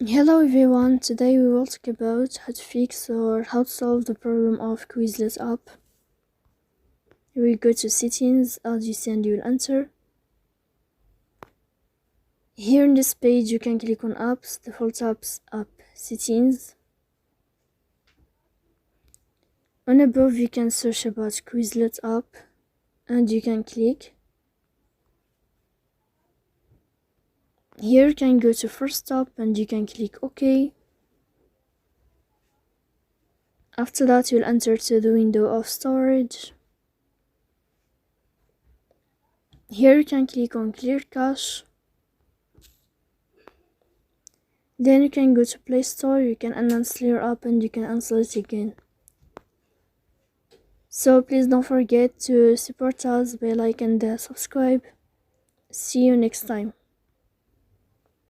Hello everyone, today we will talk about how to fix or how to solve the problem of Quizlet app. You will go to settings, as you see, and you will enter. Here in this page you can click on apps, default apps, app settings. On above you can search about Quizlet app and you can click. Here you can go to first app and you can click OK. After that you'll enter to the window of storage. Here you can click on clear cache. Then you can go to Play Store, you can uninstall your app and you can install it again. So please don't forget to support us by like and subscribe. See you next time.